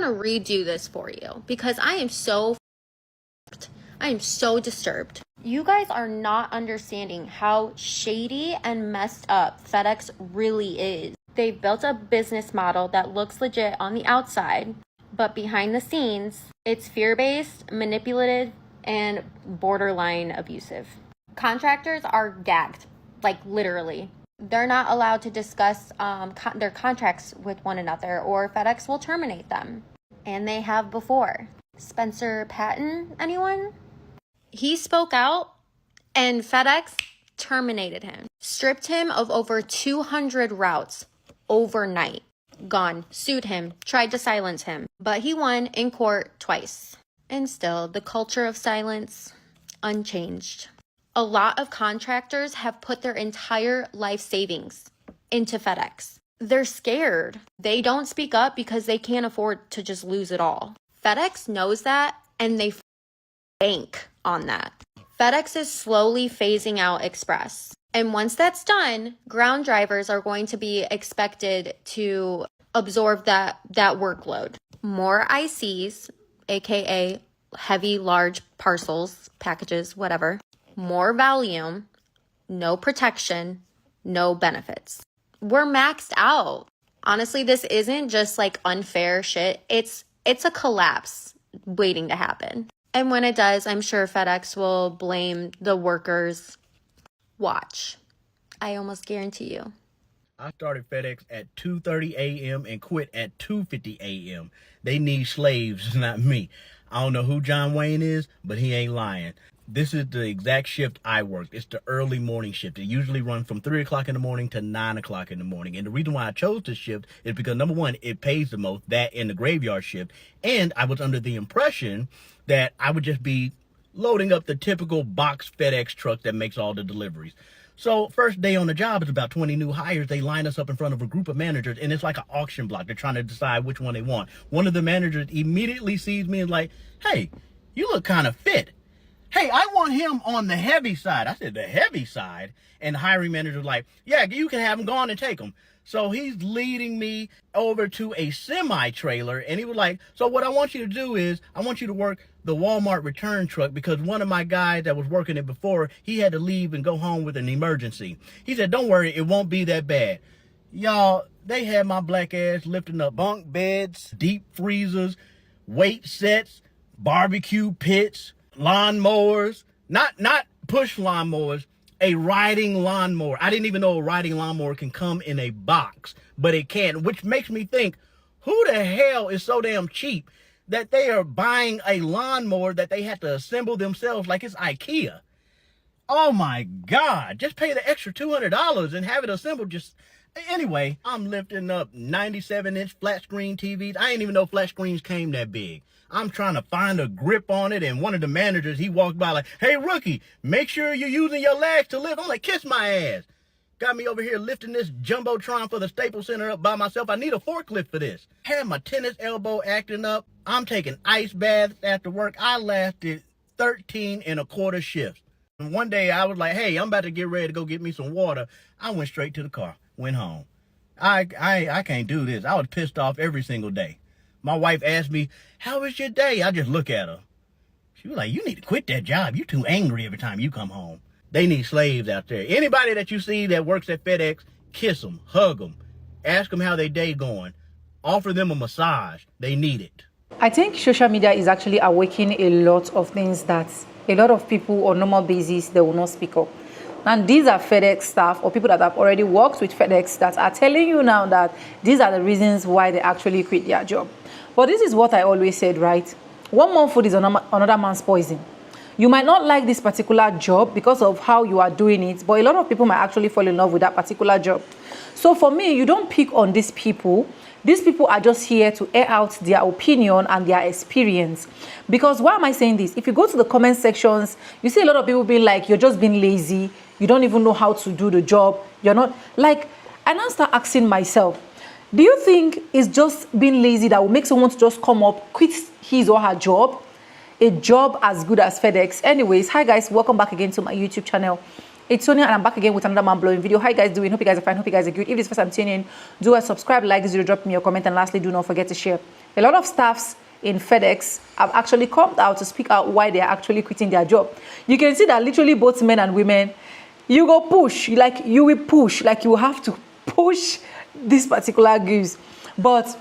redo this for you because I am so disturbed. You guys are not understanding how shady and messed up FedEx really is. They've built a business model that looks legit on the outside, but behind the scenes, it's fear-based, manipulative, and borderline abusive. Contractors are gagged, like literally. They're not allowed to discuss their contracts with one another, or FedEx will terminate them. And they have before. Spencer Patton, anyone? He spoke out and FedEx terminated him. Stripped him of over 200 routes overnight. Gone. Sued him. Tried to silence him. But he won in court twice. And still, the culture of silence, unchanged. A lot of contractors have put their entire life savings into FedEx. They're scared. They don't speak up because they can't afford to just lose it all. FedEx knows that, and they bank on that. FedEx is slowly phasing out Express. And once that's done, ground drivers are going to be expected to absorb that workload. More ICs, aka heavy, large parcels, packages, whatever. More volume, no protection, no benefits. We're maxed out. Honestly, this isn't just like unfair shit. It's a collapse waiting to happen. And when it does, I'm sure FedEx will blame the workers. Watch. I almost guarantee you. I started FedEx at 2:30 a.m. and quit at 2:50 a.m. They need slaves, not me. I don't know who John Wayne is, but he ain't lying. This is the exact shift I worked. It's the early morning shift. It usually runs from 3 o'clock in the morning to 9 o'clock in the morning. And the reason why I chose this shift is because, number one, it pays the most, that in the graveyard shift. And I was under the impression that I would just be loading up the typical box FedEx truck that makes all the deliveries. So first day on the job is about 20 new hires. They line us up in front of a group of managers, and it's like an auction block. They're trying to decide which one they want. One of the managers immediately sees me and is like, hey, you look kind of fit. Hey, I want him on the heavy side. I said, the heavy side? And the hiring manager was like, yeah, you can have him. Go on and take him. So he's leading me over to a semi-trailer. And he was like, so what I want you to do is I want you to work the Walmart return truck, because one of my guys that was working it before, he had to leave and go home with an emergency. He said, don't worry, it won't be that bad. Y'all, they had my black ass lifting up bunk beds, deep freezers, weight sets, barbecue pits, lawnmowers, not push lawnmowers, a riding lawnmower. I didn't even know a riding lawnmower can come in a box, but it can, which makes me think, who the hell is so damn cheap that they are buying a lawnmower that they have to assemble themselves like it's IKEA? Oh my God, just pay the extra $200 and have it assembled. Just anyway, I'm lifting up 97-inch flat screen TVs. I didn't even know flat screens came that big. I'm trying to find a grip on it, and one of the managers, he walked by like, hey, rookie, make sure you're using your legs to lift. I'm like, kiss my ass. Got me over here lifting this Jumbotron for the Staples Center up by myself. I need a forklift for this. Had my tennis elbow acting up. I'm taking ice baths after work. I lasted 13 and a quarter shifts. And one day I was like, hey, I'm about to get ready to go get me some water. I went straight to the car, went home. I can't do this. I was pissed off every single day. My wife asked me, how was your day? I just look at her. She was like, you need to quit that job. You're too angry every time you come home. They need slaves out there. Anybody that you see that works at FedEx, kiss them, hug them, ask them how their day going, offer them a massage. They need it. I think social media is actually awakening a lot of things that a lot of people on normal basis, they will not speak up. And these are FedEx staff or people that have already worked with FedEx that are telling you now that these are the reasons why they actually quit their job. But this is what I always said, right? One more food is another man's poison. You might not like this particular job because of how you are doing it, but a lot of people might actually fall in love with that particular job. So for me, you don't pick on these people. These people are just here to air out their opinion and their experience. Because why am I saying this? If you go to the comment sections, you see a lot of people being like, you're just being lazy. You don't even know how to do the job. You're not like, and I start asking myself, do you think it's just being lazy that will make someone to just come up, quit his or her job? A job as good as FedEx. Anyways, hi guys, welcome back again to my YouTube channel. It's Sonia and I'm back again with another mind-blowing video. How you guys doing? Hope you guys are fine. Hope you guys are good. If this is the first time tuning in, do subscribe, like this video, drop me your comment, and lastly, do not forget to share. If A lot of staffs in FedEx have actually come out to speak out why they are actually quitting their job. You can see that literally both men and women, you go push, like you will push, like you will have to push this particular gives. But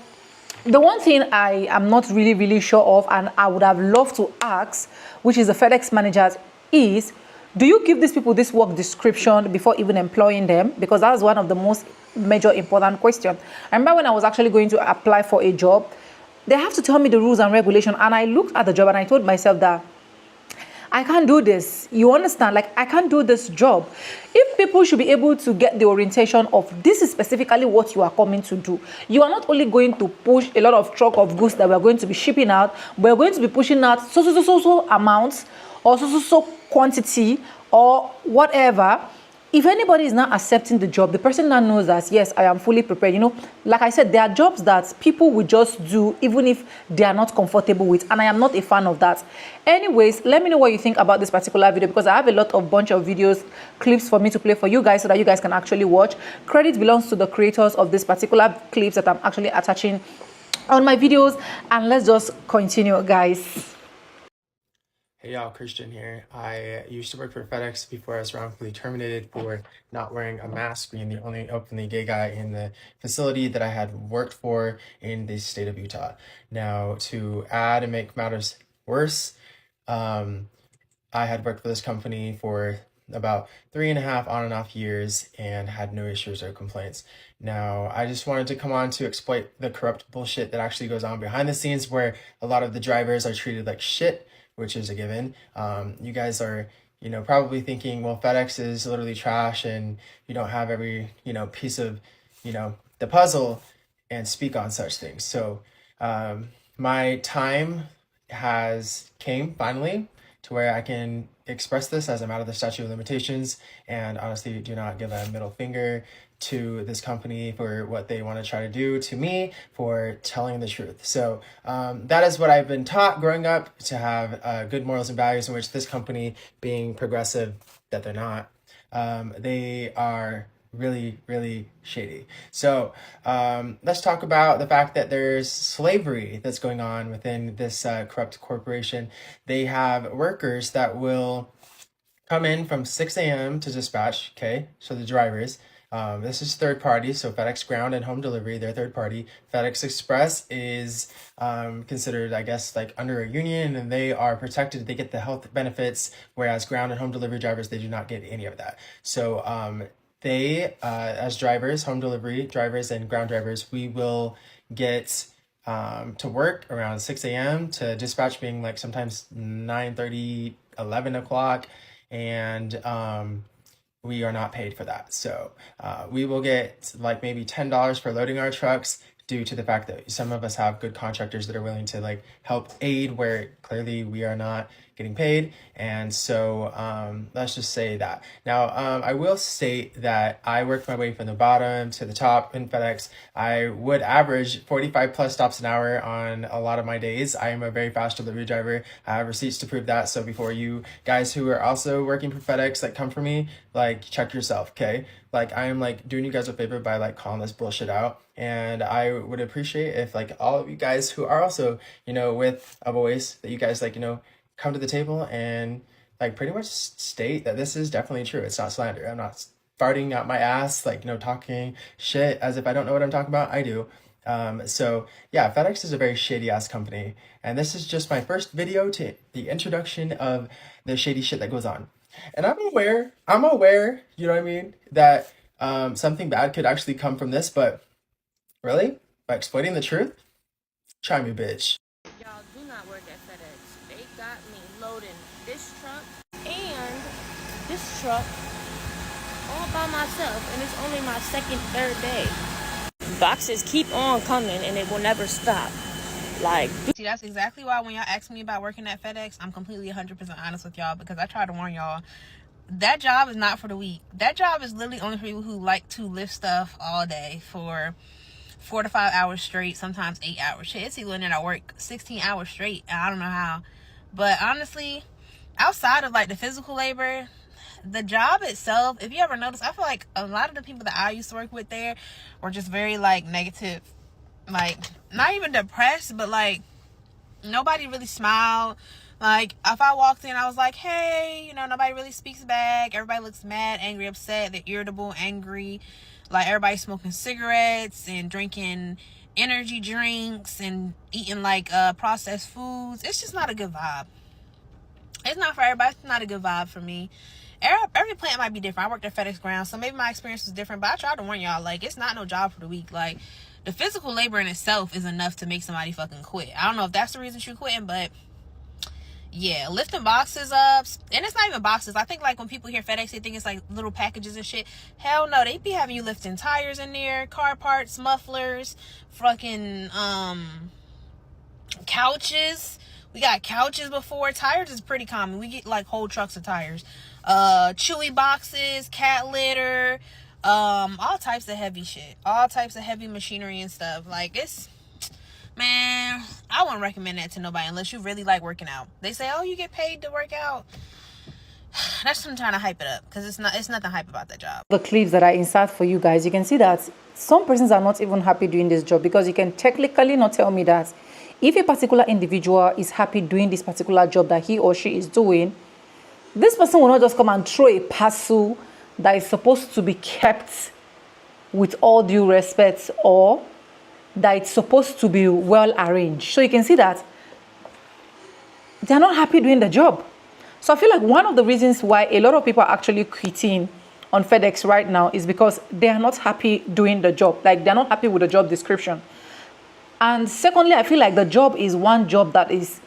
the one thing I am not really sure of, and I would have loved to ask, which is the FedEx managers, is do you give these people this work description before even employing them? Because that's one of the most major important questions. I remember when I was actually going to apply for a job, they have to tell me the rules and regulation, and I looked at the job and I told myself that I can't do this. You understand? Like, I can't do this job. If people should be able to get the orientation of this is specifically what you are coming to do. You are not only going to push a lot of truck of goods that we're going to be shipping out, we're going to be pushing out so amounts or so quantity or whatever. If anybody is not accepting the job, the person now knows that, yes, I am fully prepared. You know, like I said, there are jobs that people will just do even if they are not comfortable with. And I am not a fan of that. Anyways, let me know what you think about this particular video, because I have a lot of bunch of videos, clips for me to play for you guys so that you guys can actually watch. Credit belongs to the creators of this particular clips that I'm actually attaching on my videos. And let's just continue, guys. Hey y'all, Christian here. I used to work for FedEx before I was wrongfully terminated for not wearing a mask, being the only openly gay guy in the facility that I had worked for in the state of Utah. Now, to add and make matters worse, I had worked for this company for about 3.5 on and off years and had no issues or complaints. Now, I just wanted to come on to exploit the corrupt bullshit that actually goes on behind the scenes, where a lot of the drivers are treated like shit, which is a given. You guys are, probably thinking, well, FedEx is literally trash and you don't have every, piece of, the puzzle and speak on such things. So my time came finally to where I can express this, as I'm out of the statute of limitations, and honestly do not give a middle finger to this company for what they want to try to do to me for telling the truth. So that is what I've been taught growing up, to have good morals and values, in which this company, being progressive that they're not, they are really shady. So let's talk about the fact that there's slavery that's going on within this corrupt corporation. They have workers that will come in from 6 a.m. to dispatch, okay? So the drivers, this is third party, so FedEx Ground and Home Delivery, they're third party. FedEx Express is considered, I guess, like under a union, and they are protected. They get the health benefits, whereas Ground and Home Delivery drivers, they do not get any of that. So they, as drivers, home delivery drivers and ground drivers, we will get to work around 6 a.m. to dispatch being like sometimes 9:30, 11 o'clock, and we are not paid for that. So we will get like maybe $10 for loading our trucks, due to the fact that some of us have good contractors that are willing to like help aid where clearly we are not getting paid. And so let's just say that. Now, I will state that I worked my way from the bottom to the top in FedEx. I would average 45 plus stops an hour on a lot of my days. I am a very fast delivery driver. I have receipts to prove that. So before you guys who are also working for FedEx that come for me, like, check yourself, okay? Like, I am like doing you guys a favor by like calling this bullshit out. And I would appreciate if like all of you guys who are also, with a voice, that you guys like, come to the table and like pretty much state that this is definitely true. It's not slander. I'm not farting out my ass, like, talking shit as if I don't know what I'm talking about. I do. So yeah, FedEx is a very shady ass company. And this is just my first video to the introduction of the shady shit that goes on. And I'm aware, you know what I mean, that something bad could actually come from this, but really, by exploiting the truth, try me, bitch. Y'all do not work at FedEx. They got me loading this truck and this truck all by myself, and it's only my third day. Boxes keep on coming and it will never stop. Like, see, that's exactly why when y'all ask me about working at FedEx, I'm completely 100% honest with y'all, because I try to warn y'all, that job is not for the weak. That job is literally only for people who like to lift stuff all day for 4 to 5 hours straight, sometimes 8 hours. Shit, it's even in I work 16 hours straight, and I don't know how. But honestly, outside of like the physical labor, the job itself, if you ever notice, I feel like a lot of the people that I used to work with there were just very like negative Like, not even depressed, but like nobody really smiled. Like, if I walked in, I was like, hey, you know, nobody really speaks back. Everybody looks mad, angry, upset. They're irritable, angry. Like, everybody's smoking cigarettes and drinking energy drinks and eating like processed foods. It's just not a good vibe. It's not for everybody. It's not a good vibe for me. Every plant might be different. I worked at FedEx Ground, so maybe my experience was different, but I tried to warn y'all, like, it's not no job for the weak. Like, the physical labor in itself is enough to make somebody fucking quit. I don't know if that's the reason you're quitting, but yeah, lifting boxes up, and it's not even boxes. I think like when people hear FedEx, they think it's like little packages and shit. Hell no, they be having you lifting tires in there, car parts, mufflers, fucking couches. We got couches before. Tires is pretty common. We get like whole trucks of tires. Chewy boxes, cat litter, all types of heavy shit, all types of heavy machinery and stuff. Like, it's, man, I wouldn't recommend that to nobody unless you really like working out. They say, oh, you get paid to work out. That's them trying to hype it up, because it's nothing hype about that job. The clips that I insert for you guys, you can see that some persons are not even happy doing this job, because you can technically not tell me that if a particular individual is happy doing this particular job that he or she is doing, this person will not just come and throw a parcel that is supposed to be kept with all due respect, or that it's supposed to be well arranged. So you can see that they're not happy doing the job. So I feel like one of the reasons why a lot of people are actually quitting on FedEx right now is because they are not happy doing the job. Like, they're not happy with the job description. And secondly, I feel like the job is one job that is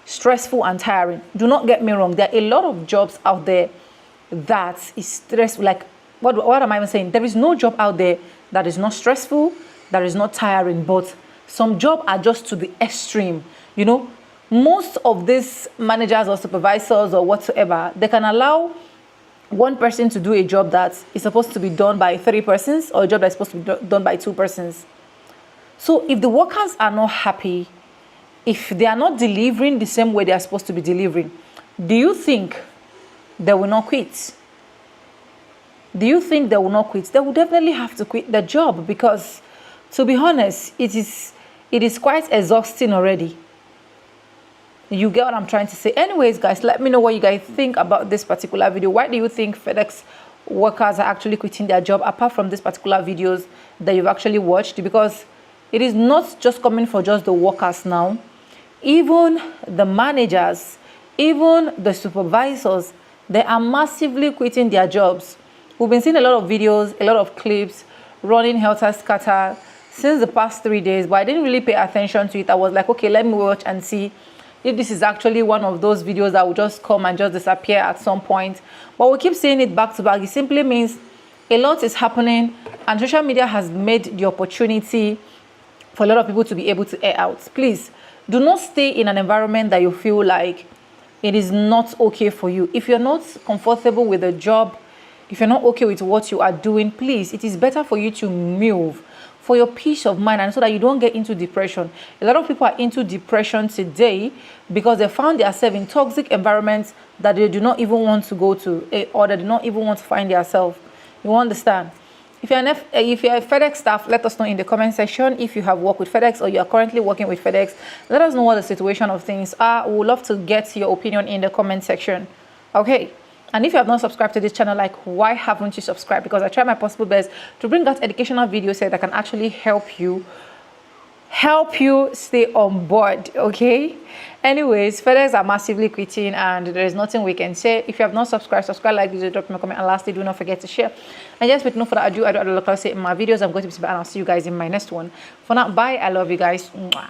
stressful and tiring. Do not get me wrong. There are a lot of jobs out there that is stressful. Like, what am I even saying? There is no job out there that is not stressful, that is not tiring, but some jobs are just to the extreme. You know, most of these managers or supervisors or whatsoever, they can allow one person to do a job that is supposed to be done by 3 persons, or a job that's supposed to be done by 2 persons. So if the workers are not happy, if they are not delivering the same way they are supposed to be delivering, do you think they will not quit? Do you think they will not quit? They will definitely have to quit the job, because, to be honest, it is quite exhausting already. You get what I'm trying to say? Anyways, guys, let me know what you guys think about this particular video. Why do you think FedEx workers are actually quitting their job, apart from these particular videos that you've actually watched? Because it is not just coming for just the workers now. Even the managers, even the supervisors, they are massively quitting their jobs. We've been seeing a lot of videos, a lot of clips running helter-skelter since the past 3 days, but I didn't really pay attention to it. I was like, okay, let me watch and see if this is actually one of those videos that will just come and just disappear at some point. But we keep seeing it back to back. It simply means a lot is happening, and social media has made the opportunity for a lot of people to be able to air out. Please do not stay in an environment that you feel like it is not okay for you. If you're not comfortable with the job, if you're not okay with what you are doing, please, it is better for you to move, for your peace of mind, and so that you don't get into depression. A lot of people are into depression today because they found themselves in toxic environments that they do not even want to go to, or they do not even want to find themselves. You understand? If you're a FedEx staff, let us know in the comment section. If you have worked with FedEx or you are currently working with FedEx, let us know what the situation of things are. We would love to get your opinion in the comment section. Okay. And if you have not subscribed to this channel, like, why haven't you subscribed? Because I try my possible best to bring out educational videos here that can actually help you stay on board. Okay. Anyways, FedEx are massively quitting, and there is nothing we can say. If you have not subscribed, like this, drop me a comment, and lastly, do not forget to share. And just with no further ado, I do say in my videos, I'm going to be back, and I'll see you guys in my next one. For now, bye. I love you guys. Mwah.